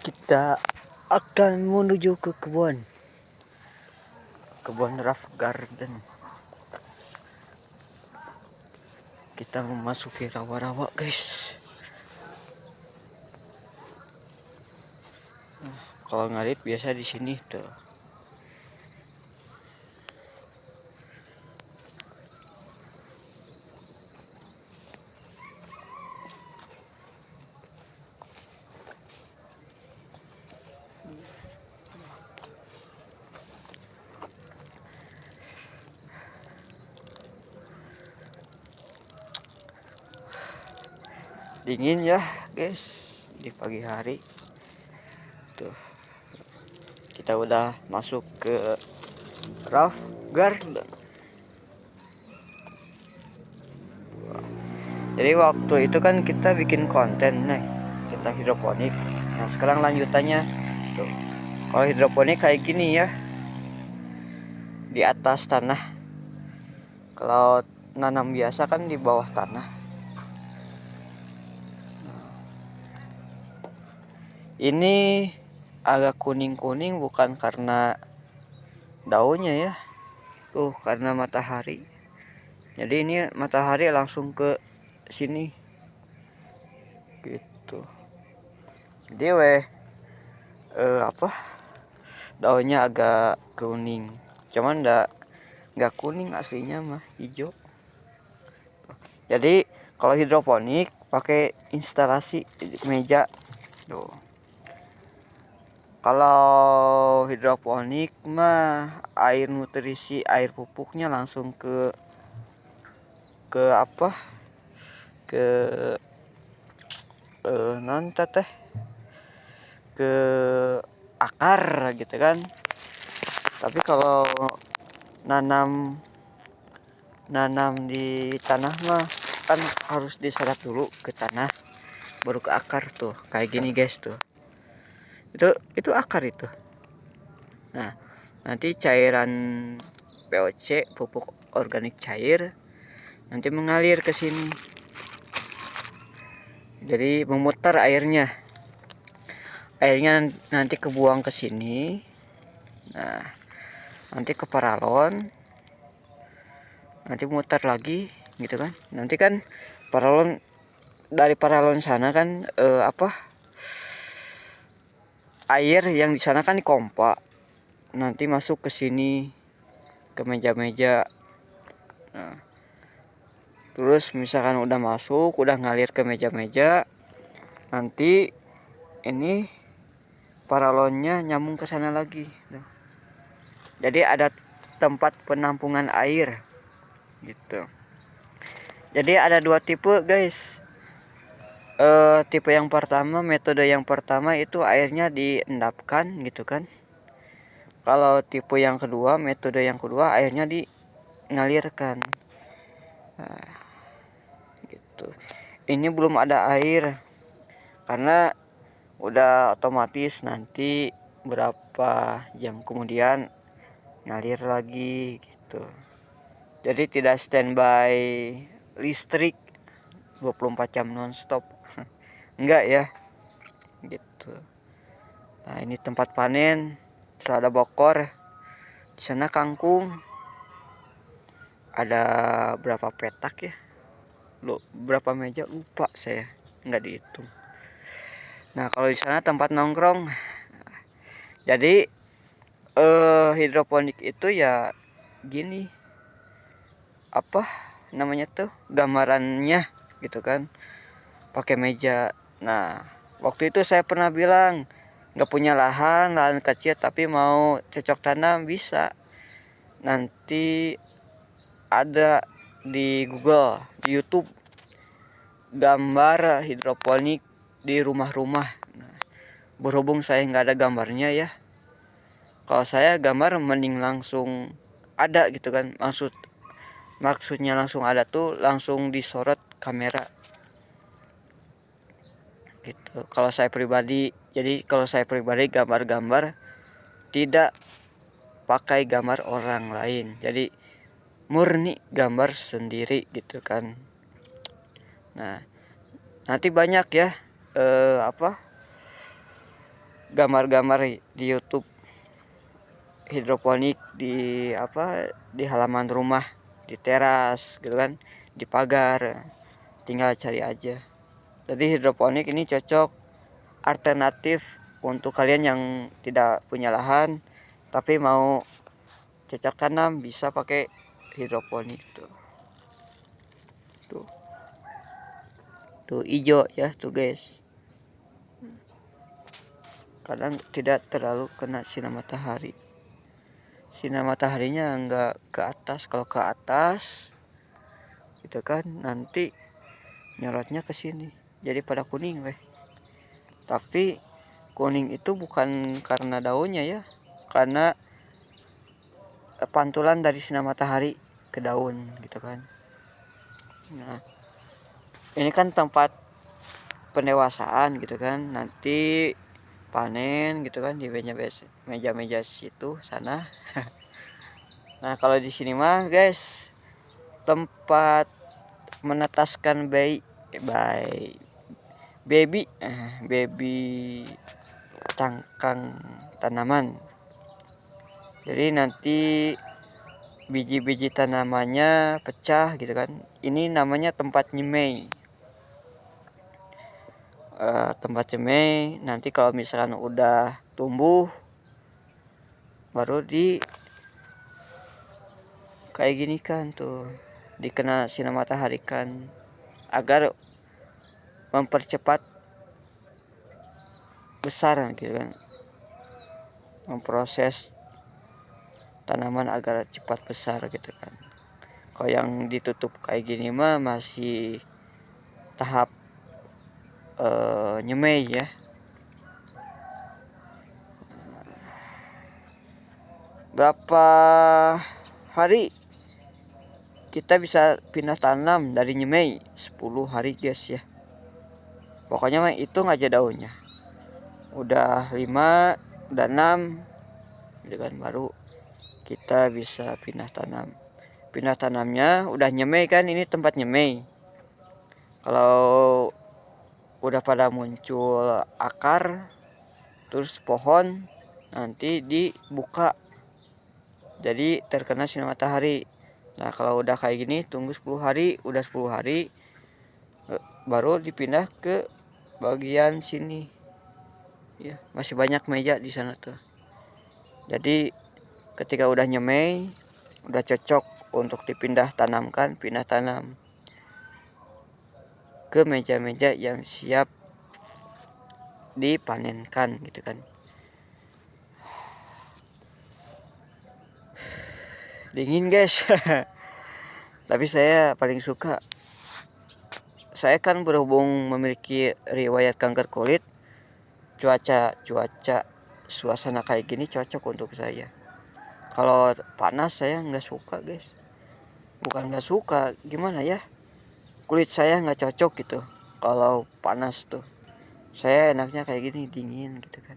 Kita akan menuju ke kebun Rough Garden. Kita memasuki rawa-rawa, guys. Kalau ngarit biasa di sini tuh. Dingin ya, guys, di pagi hari. Tuh. Kita udah masuk ke Rough Garden. Jadi waktu itu kan kita bikin konten nih, kita hidroponik. Nah, sekarang lanjutannya tuh. Kalau hidroponik kayak gini ya, di atas tanah. Kalau nanam biasa kan di bawah tanah. Ini agak kuning-kuning bukan karena daunnya ya, karena matahari. Jadi ini matahari langsung ke sini gitu. Jadi daunnya agak kuning, cuman nggak kuning aslinya mah hijau. Jadi kalau hidroponik pakai instalasi meja tuh. Kalau hidroponik mah air nutrisi, air pupuknya langsung ke ke akar gitu kan. Tapi kalau nanam di tanah mah kan harus diserap dulu ke tanah baru ke akar tuh, kayak gini guys tuh. Itu akar itu. Nah, nanti cairan POC, pupuk organik cair, nanti mengalir ke sini. Jadi memutar airnya. Airnya nanti kebuang ke sini. Nah, nanti ke paralon. Nanti mutar lagi gitu kan. Nanti kan paralon, dari paralon sana kan air yang di sana kan dipompa. Nanti masuk ke sini ke meja-meja. Nah, terus misalkan udah masuk, udah ngalir ke meja-meja, nanti ini paralonnya nyambung ke sana lagi. Jadi ada tempat penampungan air gitu. Jadi ada dua tipe, guys. Tipe yang pertama, metode yang pertama itu airnya diendapkan gitu kan. Kalau tipe yang kedua, metode yang kedua airnya dingalirkan. Nah, gitu. Ini belum ada air karena udah otomatis nanti berapa jam kemudian ngalir lagi gitu. Jadi tidak standby listrik 24 jam nonstop. Enggak ya gitu. Nah, ini tempat panen. Terus ada bokor. Di sana kangkung. Ada berapa petak ya? Berapa meja lupa saya, nggak dihitung. Nah, kalau di sana tempat nongkrong. Jadi hidroponik itu ya gini, namanya tuh gambarannya gitu kan, pakai meja. Nah, waktu itu saya pernah bilang nggak punya lahan kecil tapi mau cocok tanam, bisa. Nanti ada di Google, di YouTube, gambar hidroponik di rumah-rumah. Nah, berhubung saya nggak ada gambarnya ya, kalau saya gambar mending langsung ada gitu kan, maksudnya langsung ada tuh langsung disorot kamera gitu. Kalau saya pribadi gambar-gambar tidak pakai gambar orang lain, jadi murni gambar sendiri gitu kan. Nah, nanti banyak ya gambar-gambar di YouTube hidroponik di halaman rumah, di teras gitu kan, di pagar, tinggal cari aja. Jadi hidroponik ini cocok alternatif untuk kalian yang tidak punya lahan tapi mau cocok tanam, bisa pakai hidroponik tuh. Tuh hijau ya tuh guys. Kadang tidak terlalu kena sinar matahari. Sinar mataharinya enggak ke atas. Kalau ke atas gitu kan nanti nyorotnya ke sini. Jadi pada kuning weh. Tapi kuning itu bukan karena daunnya ya. Karena pantulan dari sinar matahari ke daun gitu kan. Nah, ini kan tempat pendewasaan gitu kan. Nanti panen gitu kan di meja-meja situ sana. Nah, kalau di sini mah guys, tempat menetaskan baby cangkang tanaman. Jadi nanti biji-biji tanamannya pecah gitu kan. Ini namanya tempat nyemai. Tempat nyemai nanti kalau misalkan udah tumbuh baru di kayak gini kan tuh, dikena sinar matahari kan, agar mempercepat besar gitu kan, memproses tanaman agar cepat besar gitu kan. Kalau yang ditutup kayak gini mah masih tahap nyemai ya. Berapa hari kita bisa pindah tanam dari nyemai? 10 hari guys ya. Pokoknya mah hitung aja daunnya. Udah 5, udah 6 gitu kan, baru kita bisa pindah tanam. Pindah tanamnya udah nyemai kan, ini tempat nyemai. Kalau udah pada muncul akar terus pohon, nanti dibuka jadi terkena sinar matahari. Nah, kalau udah kayak gini tunggu 10 hari, udah 10 hari baru dipindah ke bagian sini. Ya, masih banyak meja di sana tuh. Jadi ketika udah nyemai, udah cocok untuk dipindah tanamkan, pindah tanam ke meja-meja yang siap dipanenkan gitu kan. Dingin guys. Tapi saya paling suka. Saya kan berhubung memiliki riwayat kanker kulit, cuaca suasana kayak gini cocok untuk saya. Kalau panas saya nggak suka guys. Bukan nggak suka, gimana ya, kulit saya nggak cocok gitu kalau panas tuh. Saya enaknya kayak gini, dingin gitu kan.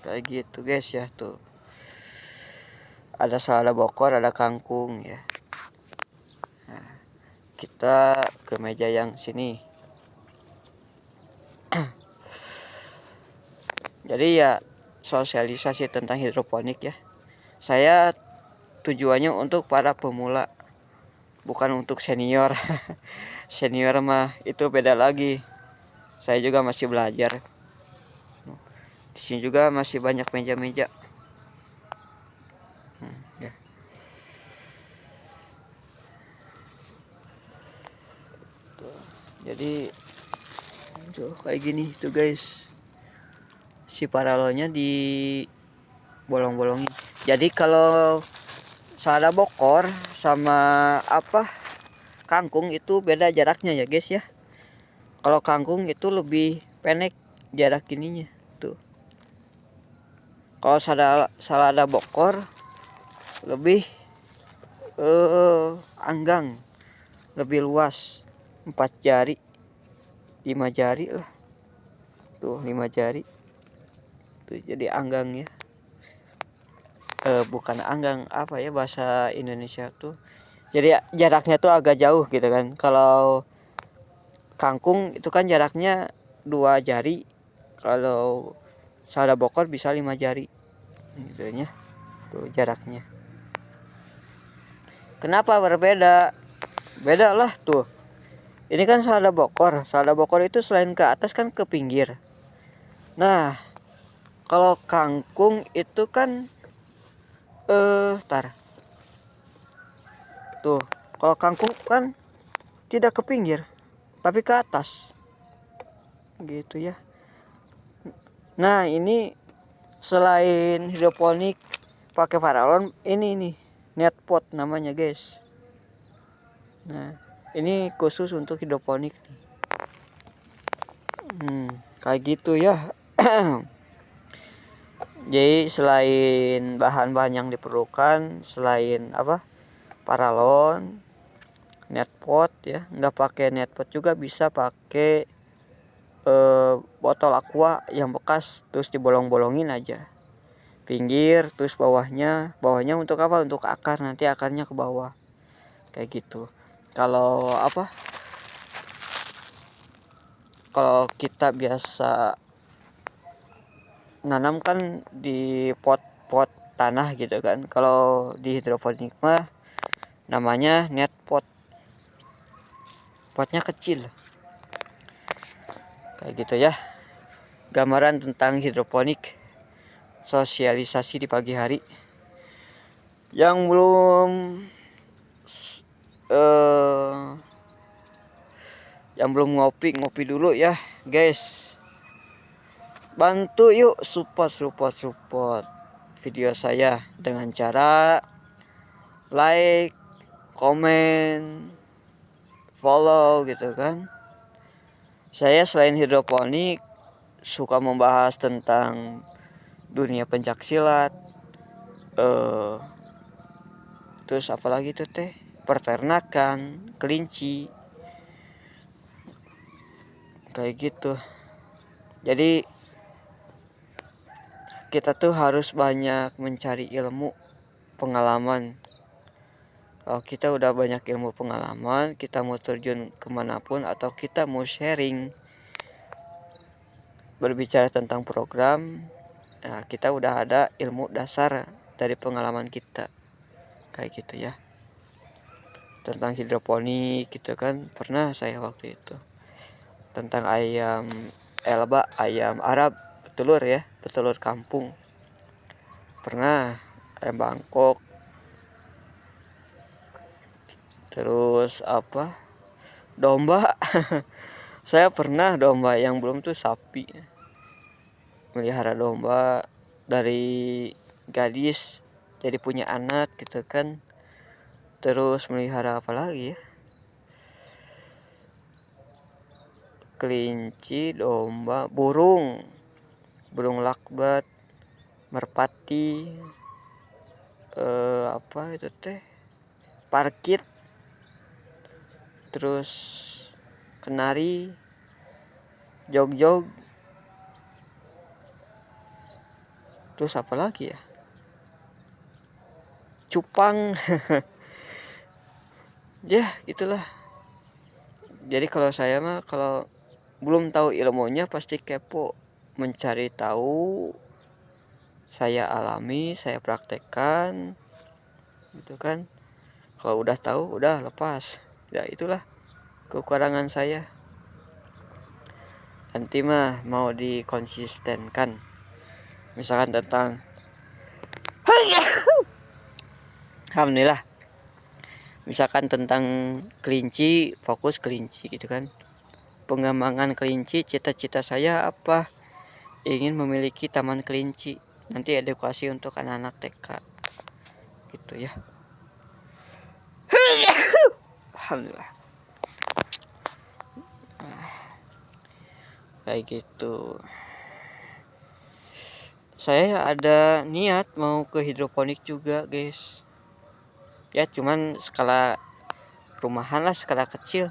Kayak gitu guys ya tuh. Ada salada bokor, ada kangkung ya. Nah, kita ke meja yang sini. Jadi ya sosialisasi tentang hidroponik ya. Saya tujuannya untuk para pemula, bukan untuk senior. Senior mah itu beda lagi. Saya juga masih belajar. Di sini juga masih banyak meja-meja. Ya. Jadi tuh kayak gini tuh guys. Si paralelnya di bolong-bolongin. Jadi kalau salada bokor sama kangkung itu beda jaraknya ya guys ya. Kalau kangkung itu lebih pendek jarak ininya tuh. Kalau salada bokor lebih anggang, lebih luas, 4 jari, 5 jari lah tuh, 5 jari tuh, jadi anggang ya. Bukan anggang, apa ya bahasa Indonesia tuh, jadi jaraknya tuh agak jauh gitu kan. Kalau kangkung itu kan jaraknya 2 jari, kalau salada bokor bisa 5 jari gitu ya. Tuh jaraknya. Kenapa berbeda? Beda lah tuh. Ini kan salada bokor. Salada bokor itu selain ke atas kan ke pinggir. Nah, kalau kangkung itu kan tar. Tuh, kalau kangkung kan tidak ke pinggir, tapi ke atas. Gitu ya. Nah, ini selain hidroponik pakai paralon, ini nih net pot namanya, guys. Nah, ini khusus untuk hidroponik nih. Kayak gitu ya. Jadi selain bahan-bahan yang diperlukan, selain paralon, net pot ya, nggak pakai net pot juga bisa pakai botol aqua yang bekas, terus dibolong-bolongin aja pinggir, terus bawahnya untuk apa? Untuk akar, nanti akarnya ke bawah kayak gitu. Kalau kalau kita biasa nanam kan di pot-pot tanah gitu kan. Kalau di hidroponik mah namanya net pot, potnya kecil kayak gitu ya. Gambaran tentang hidroponik, sosialisasi di pagi hari. Yang belum ngopi dulu ya guys. Bantu yuk support video saya dengan cara like, komen, follow gitu kan. Saya selain hidroponik suka membahas tentang dunia pencaksilat, terus apalagi tuh teh, peternakan, kelinci, kayak gitu. Jadi kita tuh harus banyak mencari ilmu pengalaman. Kalau kita udah banyak ilmu pengalaman, kita mau terjun kemanapun atau kita mau sharing berbicara tentang program, nah kita udah ada ilmu dasar dari pengalaman kita kayak gitu ya. Tentang hidroponik gitu kan, pernah saya waktu itu. Tentang ayam elba, ayam Arab petelur ya, petelur kampung pernah. Ayam Bangkok, terus domba. Saya pernah domba, yang belum tuh sapi. Melihara domba dari gadis jadi punya anak gitu kan. Terus melihara apa lagi ya, kelinci, domba, burung lakbat, merpati, itu teh, parkit, terus kenari, jog-jog, terus apa lagi ya, cupang. Ya itulah. Jadi kalau saya mah kalau belum tahu ilmunya pasti kepo, mencari tahu. Saya alami, saya praktekkan gitu kan. Kalau udah tahu udah lepas ya. Itulah kekurangan saya. Nanti mah mau dikonsistenkan, misalkan tentang alhamdulillah, misalkan tentang kelinci, fokus kelinci gitu kan. Pengembangan kelinci, cita-cita saya apa? Ingin memiliki taman kelinci. Nanti edukasi untuk anak-anak TK gitu ya. Alhamdulillah. Kayak gitu. Saya ada niat mau ke hidroponik juga guys. Ya cuman skala rumahan lah, skala kecil.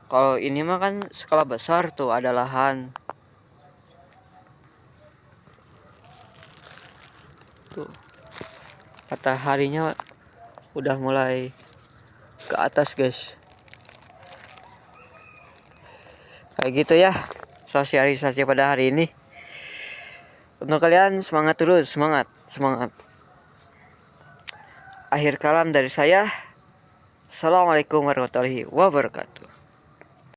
Kalau ini mah kan skala besar tuh, ada lahan. Tuh. Mataharinya udah mulai ke atas guys. Kayak gitu ya. sosialisasi pada hari ini. Untuk kalian semangat terus, semangat. Akhir kalam dari saya. Assalamualaikum warahmatullahi wabarakatuh.